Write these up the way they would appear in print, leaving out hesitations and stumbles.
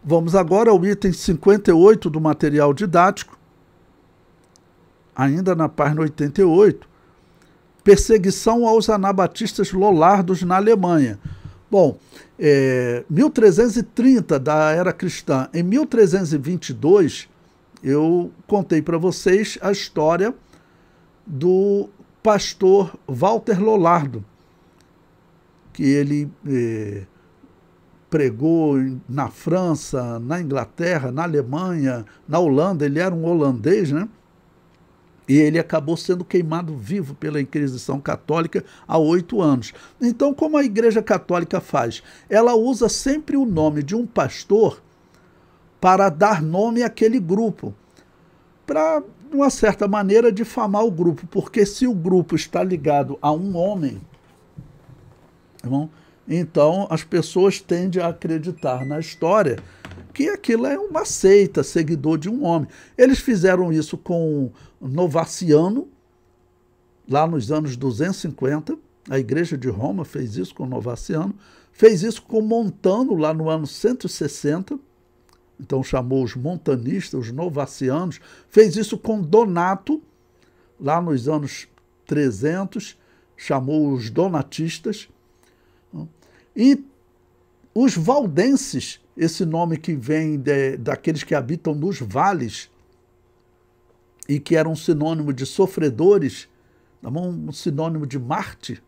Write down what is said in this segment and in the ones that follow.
Vamos agora ao item 58 do material didático, ainda na página 88, perseguição aos anabatistas lollardos na Alemanha. Bom, 1330 da era cristã. Em 1322, eu contei para vocês a história do pastor Walter Lollardo, que ele pregou na França, na Inglaterra, na Alemanha, na Holanda. Ele era um holandês, né? E ele acabou sendo queimado vivo pela Inquisição Católica há 8 anos. Então, como a Igreja Católica faz? Ela usa sempre o nome de um pastor para dar nome àquele grupo, para, de uma certa maneira, difamar o grupo, porque se o grupo está ligado a um homem, então as pessoas tendem a acreditar na história que aquilo é uma seita, seguidor de um homem. Eles fizeram isso com Novaciano, lá nos anos 250, a Igreja de Roma fez isso com Novaciano, fez isso com Montano, lá no ano 160, então chamou os montanistas, os novacianos, fez isso com Donato, lá nos anos 300, chamou os donatistas, e os valdenses, esse nome que vem daqueles que habitam nos vales e que era um sinônimo de sofredores, um sinônimo de Marte,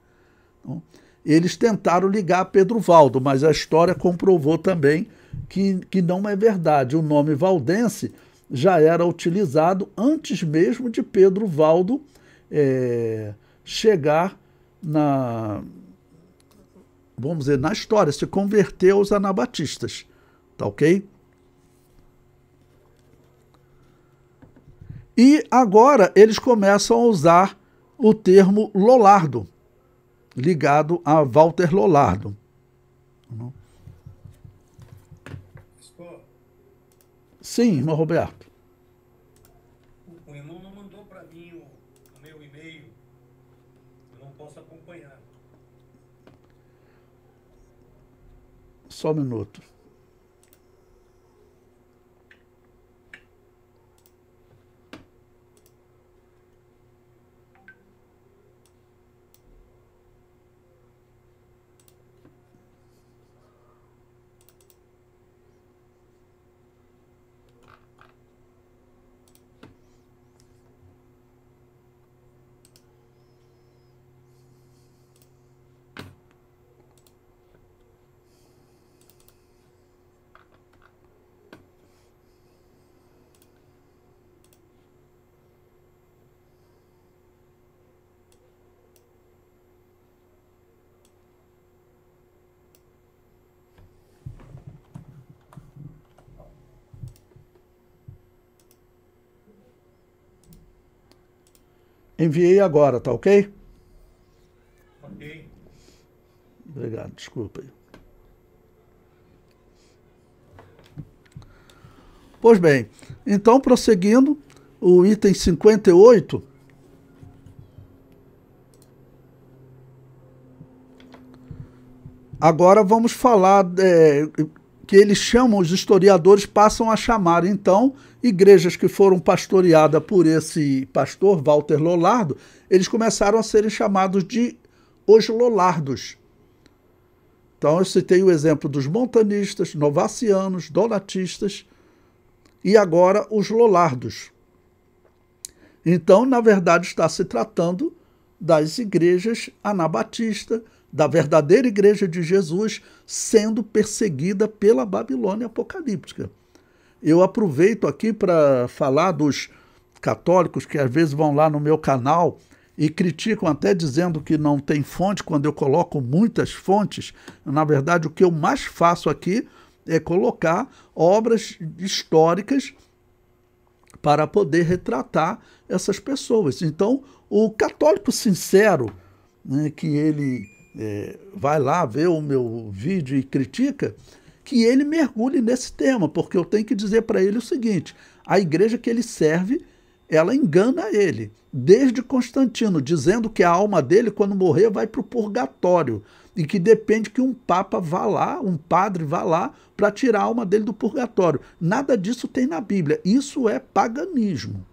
eles tentaram ligar a Pedro Valdo, mas a história comprovou também que não é verdade. O nome valdense já era utilizado antes mesmo de Pedro Valdo chegar vamos dizer, na história, se converter aos anabatistas. Tá ok? E agora eles começam a usar o termo Lollardo, ligado a Walter Lollardo. Sim, irmão Roberto. O irmão não mandou para mim o meu e-mail. Eu não posso acompanhar. Só um minuto. Enviei agora, tá ok? Ok. Obrigado, desculpa aí. Pois bem, então prosseguindo, o item 58, agora vamos falar que eles chamam, os historiadores passam a chamar, então, igrejas que foram pastoreadas por esse pastor, Walter Lollardo, eles começaram a serem chamados de os Lollardos. Então, eu citei o exemplo dos montanistas, novacianos, donatistas e agora os Lollardos. Então, na verdade, está se tratando das igrejas anabatistas, da verdadeira igreja de Jesus, sendo perseguida pela Babilônia apocalíptica. Eu aproveito aqui para falar dos católicos que às vezes vão lá no meu canal e criticam até dizendo que não tem fonte, quando eu coloco muitas fontes. Na verdade, o que eu mais faço aqui é colocar obras históricas para poder retratar essas pessoas. Então, o católico sincero, né, que ele vai lá ver o meu vídeo e critica, que ele mergulhe nesse tema, porque eu tenho que dizer para ele o seguinte: a igreja que ele serve, ela engana ele, desde Constantino, dizendo que a alma dele, quando morrer, vai para o purgatório. e que depende que um papa vá lá, um padre vá lá para tirar a alma dele do purgatório. Nada disso tem na Bíblia. Isso é paganismo.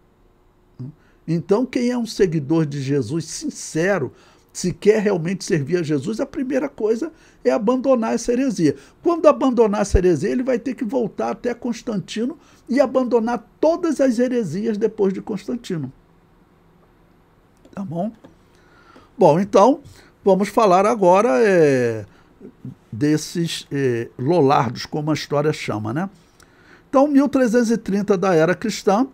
Então, quem é um seguidor de Jesus sincero, se quer realmente servir a Jesus, a primeira coisa é abandonar essa heresia. Quando abandonar essa heresia, ele vai ter que voltar até Constantino e abandonar todas as heresias depois de Constantino. Tá bom? Bom, então, vamos falar agora desses Lollardos, como a história chama, né? Então, 1330 da era cristã,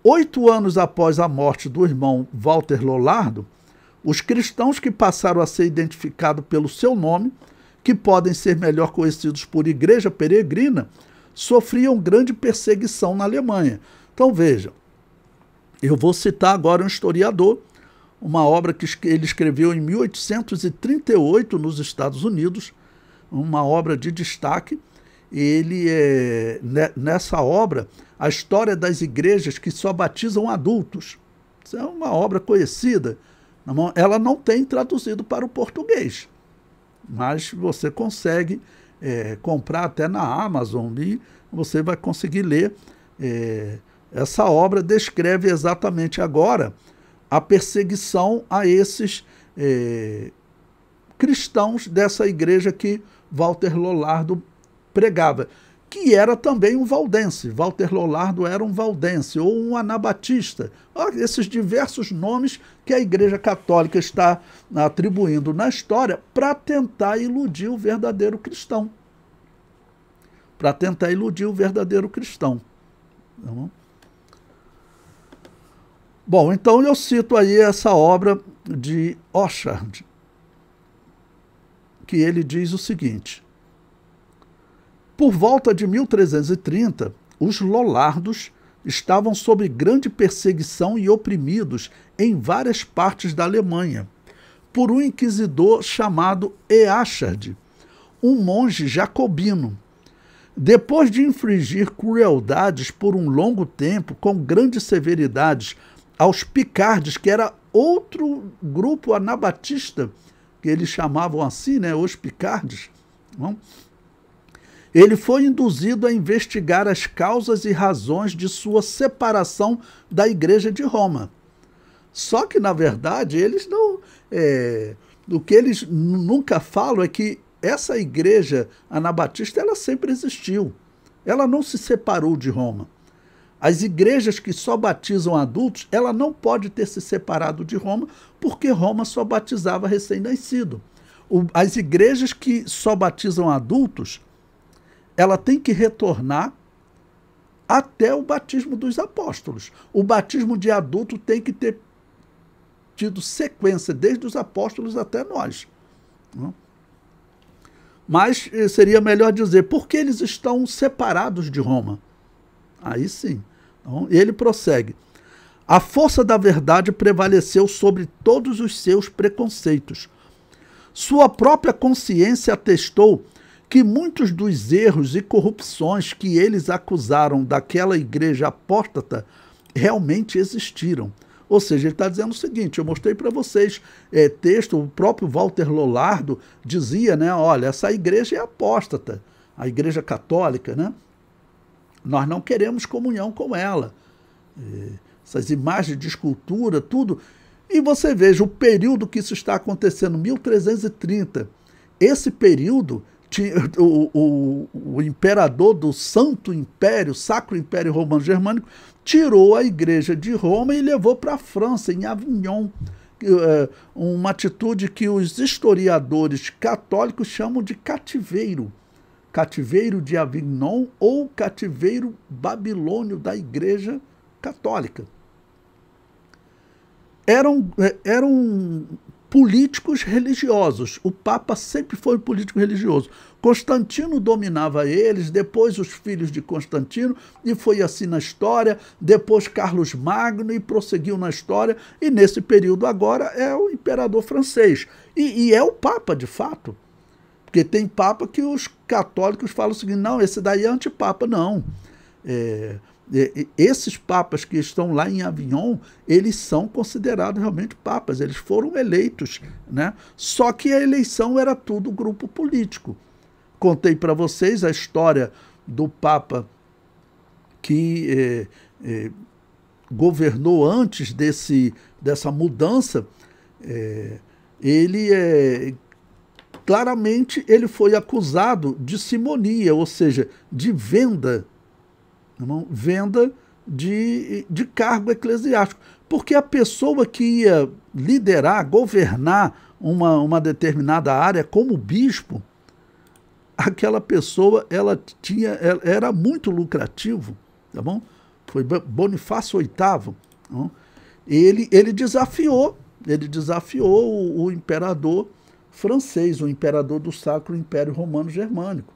8 anos após a morte do irmão Walter Lollardo, os cristãos que passaram a ser identificados pelo seu nome, que podem ser melhor conhecidos por Igreja Peregrina, sofriam grande perseguição na Alemanha. Então vejam, eu vou citar agora um historiador, uma obra que ele escreveu em 1838 nos Estados Unidos, uma obra de destaque. Ele nessa obra, a história das igrejas que só batizam adultos. Isso é uma obra conhecida. Ela não tem traduzido para o português, mas você consegue comprar até na Amazon e você vai conseguir ler. Essa obra descreve exatamente agora a perseguição a esses cristãos dessa igreja que Walter Lollardo pregava, que era também um valdense. Walter Lollardo era um valdense ou um anabatista. Esses diversos nomes que a Igreja Católica está atribuindo na história para tentar iludir o verdadeiro cristão. Para tentar iludir o verdadeiro cristão. Tá bom? Bom, então eu cito aí essa obra de Orchard, que ele diz o seguinte: por volta de 1330, os Lollardos estavam sob grande perseguição e oprimidos em várias partes da Alemanha, por um inquisidor chamado Eachard, um monge jacobino. Depois de infligir crueldades por um longo tempo, com grandes severidades, aos picardes, que era outro grupo anabatista, que eles chamavam assim, né, os picardes, não? Ele foi induzido a investigar as causas e razões de sua separação da Igreja de Roma. Só que, na verdade, eles não... o que eles nunca falam é que essa igreja anabatista, ela sempre existiu. Ela não se separou de Roma. As igrejas que só batizam adultos, ela não pode ter se separado de Roma, porque Roma só batizava recém-nascido. As igrejas que só batizam adultos, ela tem que retornar até o batismo dos apóstolos. O batismo de adulto tem que ter tido sequência, desde os apóstolos até nós. Mas seria melhor dizer, porque eles estão separados de Roma. Aí sim. Então, ele prossegue. A força da verdade prevaleceu sobre todos os seus preconceitos. Sua própria consciência atestou que muitos dos erros e corrupções que eles acusaram daquela igreja apóstata realmente existiram. Ou seja, ele está dizendo o seguinte, eu mostrei para vocês texto, o próprio Walter Lollardo dizia, né, olha, essa igreja é apóstata, a igreja católica, né? Nós não queremos comunhão com ela. Essas imagens de escultura, tudo. E você veja o período que isso está acontecendo, 1330. Esse período, o imperador do Santo Império, Sacro Império Romano Germânico, tirou a igreja de Roma e levou para a França, em Avignon. Uma atitude que os historiadores católicos chamam de cativeiro. Cativeiro de Avignon ou cativeiro babilônio da Igreja Católica. Eram políticos religiosos. O Papa sempre foi político religioso. Constantino dominava eles, depois os filhos de Constantino, e foi assim na história, depois Carlos Magno, e prosseguiu na história, e nesse período agora é o imperador francês. E é o Papa, de fato. Porque tem Papa que os católicos falam o seguinte, não, esse daí é antipapa. Não. Esses papas que estão lá em Avignon, eles são considerados realmente papas, eles foram eleitos, né? Só que a eleição era tudo grupo político. Contei para vocês a história do papa que governou antes dessa mudança. Claramente ele foi acusado de simonia, ou seja, de venda de cargo eclesiástico, porque a pessoa que ia liderar, governar uma determinada área como bispo, aquela pessoa era muito lucrativo, tá bom? Foi Bonifácio VIII, tá bom? Ele desafiou o imperador francês, o imperador do Sacro Império Romano Germânico.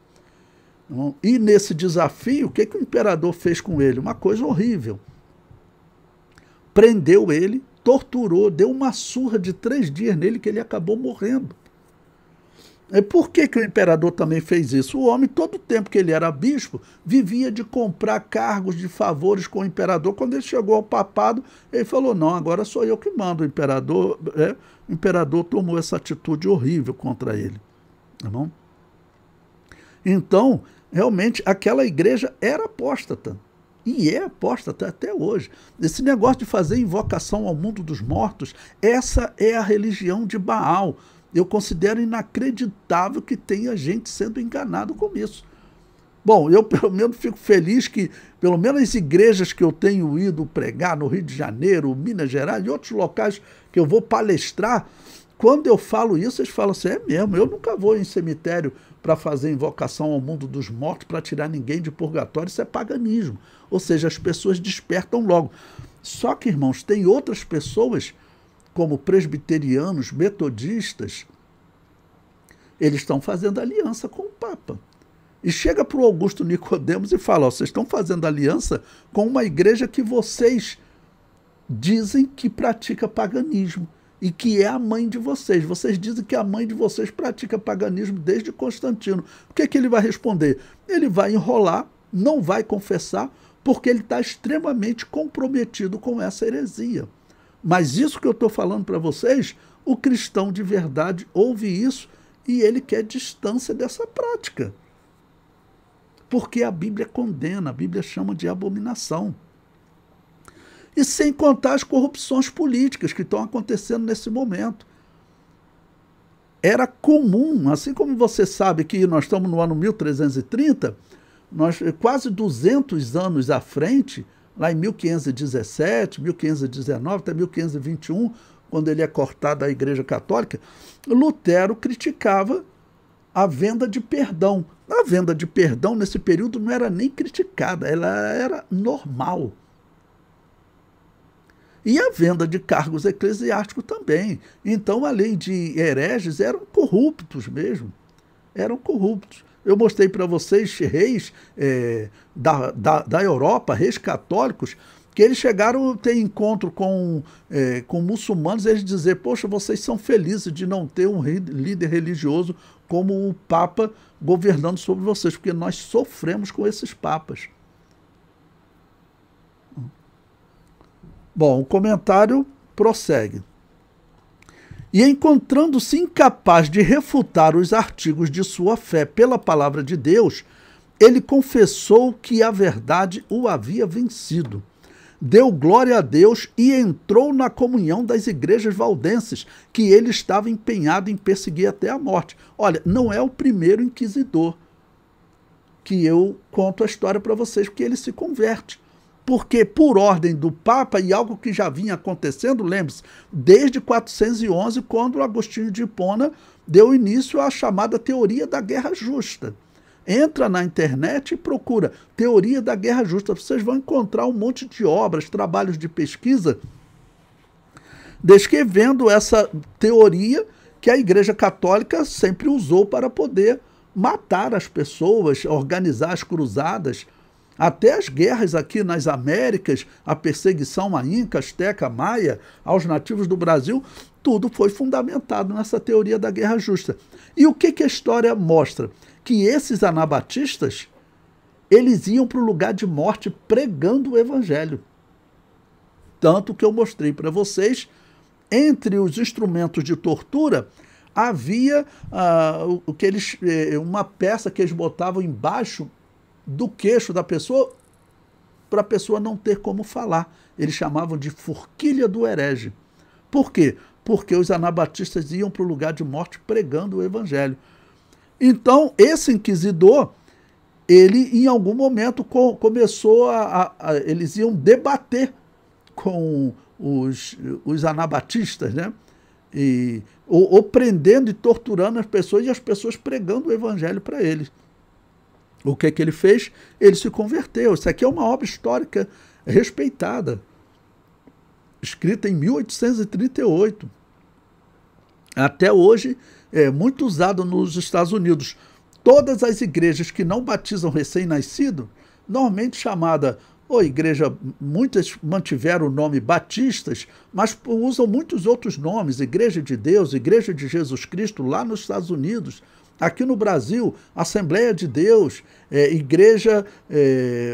E nesse desafio, o que o imperador fez com ele? Uma coisa horrível. Prendeu ele, torturou, deu uma surra de 3 dias nele que ele acabou morrendo. Por que o imperador também fez isso? O homem, todo o tempo que ele era bispo, vivia de comprar cargos de favores com o imperador. Quando ele chegou ao papado, ele falou, não, agora sou eu que mando. O imperador tomou essa atitude horrível contra ele. Tá bom? Então, realmente, aquela igreja era apóstata. E é apóstata até hoje. Esse negócio de fazer invocação ao mundo dos mortos, essa é a religião de Baal. Eu considero inacreditável que tenha gente sendo enganado com isso. Bom, eu pelo menos fico feliz que, pelo menos as igrejas que eu tenho ido pregar no Rio de Janeiro, Minas Gerais e outros locais que eu vou palestrar, quando eu falo isso, eles falam assim, é mesmo, eu nunca vou em cemitério para fazer invocação ao mundo dos mortos, para tirar ninguém de purgatório, isso é paganismo. Ou seja, as pessoas despertam logo. Só que, irmãos, tem outras pessoas, como presbiterianos, metodistas, eles estão fazendo aliança com o Papa. E chega para o Augusto Nicodemos e fala, ó, vocês estão fazendo aliança com uma igreja que vocês dizem que pratica paganismo e que é a mãe de vocês. Vocês dizem que a mãe de vocês pratica paganismo desde Constantino. O que ele vai responder? Ele vai enrolar, não vai confessar, porque ele está extremamente comprometido com essa heresia. Mas isso que eu estou falando para vocês, o cristão de verdade ouve isso e ele quer distância dessa prática. Porque a Bíblia condena, a Bíblia chama de abominação. E sem contar as corrupções políticas que estão acontecendo nesse momento. Era comum, assim como você sabe que nós estamos no ano 1330, nós quase 200 anos à frente, lá em 1517, 1519, até 1521, quando ele é cortado da Igreja Católica, Lutero criticava a venda de perdão. A venda de perdão, nesse período, não era nem criticada, ela era normal. E a venda de cargos eclesiásticos também. Então, além de hereges, eram corruptos mesmo. Eram corruptos. Eu mostrei para vocês reis da Europa, reis católicos, que eles chegaram a ter encontro com muçulmanos e eles dizer, poxa, vocês são felizes de não ter um líder religioso como o Papa governando sobre vocês, porque nós sofremos com esses papas. Bom, o comentário prossegue. E encontrando-se incapaz de refutar os artigos de sua fé pela palavra de Deus, ele confessou que a verdade o havia vencido. Deu glória a Deus e entrou na comunhão das igrejas valdenses, que ele estava empenhado em perseguir até a morte. Olha, não é o primeiro inquisidor que eu conto a história para vocês, porque ele se converte. Porque, por ordem do Papa, e algo que já vinha acontecendo, lembre-se, desde 411, quando Agostinho de Hipona deu início à chamada teoria da guerra justa. Entra na internet e procura teoria da guerra justa. Vocês vão encontrar um monte de obras, trabalhos de pesquisa, descrevendo essa teoria que a Igreja Católica sempre usou para poder matar as pessoas, organizar as cruzadas, até as guerras aqui nas Américas, a perseguição a Inca, Azteca, Maia, aos nativos do Brasil, tudo foi fundamentado nessa teoria da guerra justa. E o que a história mostra? Que esses anabatistas, eles iam para o lugar de morte pregando o evangelho. Tanto que eu mostrei para vocês, entre os instrumentos de tortura, havia uma peça que eles botavam embaixo do queixo da pessoa, para a pessoa não ter como falar. Eles chamavam de forquilha do herege. Por quê? Porque os anabatistas iam para o lugar de morte pregando o evangelho. Então, esse inquisidor, ele em algum momento começou eles iam debater com os anabatistas, né? Ou prendendo e torturando as pessoas, e as pessoas pregando o evangelho para eles. O que ele fez? Ele se converteu. Isso aqui é uma obra histórica respeitada, escrita em 1838. Até hoje é muito usado nos Estados Unidos. Todas as igrejas que não batizam recém-nascido, normalmente chamada igreja, muitas mantiveram o nome batistas, mas usam muitos outros nomes, Igreja de Deus, Igreja de Jesus Cristo, lá nos Estados Unidos. Aqui no Brasil, Assembleia de Deus, Igreja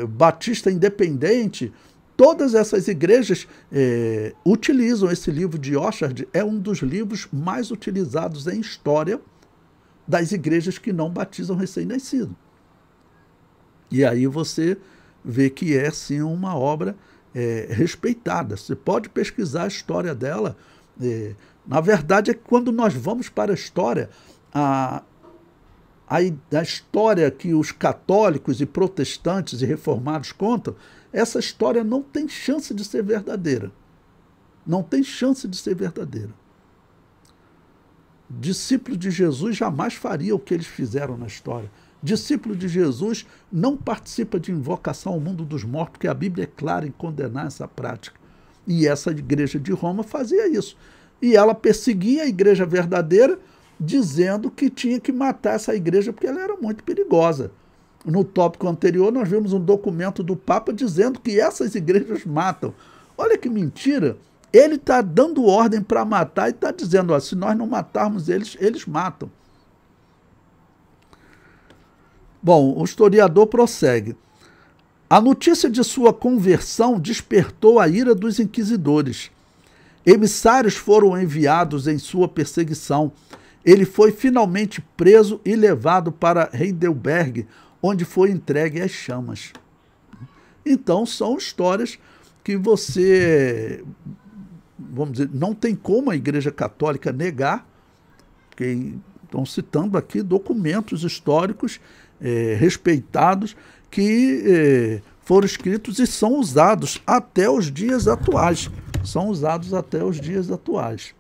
Batista Independente, todas essas igrejas utilizam esse livro de Orchard, é um dos livros mais utilizados em história das igrejas que não batizam recém-nascido. E aí você vê que é, sim, uma obra respeitada. Você pode pesquisar a história dela. Na verdade, é que quando nós vamos para a história, a história que os católicos e protestantes e reformados contam, essa história não tem chance de ser verdadeira. Não tem chance de ser verdadeira. Discípulo de Jesus jamais faria o que eles fizeram na história. Discípulo de Jesus não participa de invocação ao mundo dos mortos, porque a Bíblia é clara em condenar essa prática. E essa igreja de Roma fazia isso. E ela perseguia a igreja verdadeira, dizendo que tinha que matar essa igreja porque ela era muito perigosa. No tópico anterior, nós vimos um documento do Papa dizendo que essas igrejas matam. Olha que mentira! Ele está dando ordem para matar e está dizendo, se nós não matarmos eles, eles matam. Bom, o historiador prossegue. A notícia de sua conversão despertou a ira dos inquisidores. Emissários foram enviados em sua perseguição. Ele foi finalmente preso e levado para Heidelberg, onde foi entregue às chamas. Então, são histórias que você, vamos dizer, não tem como a Igreja Católica negar, porque estão citando aqui documentos históricos respeitados que foram escritos e são usados até os dias atuais. São usados até os dias atuais.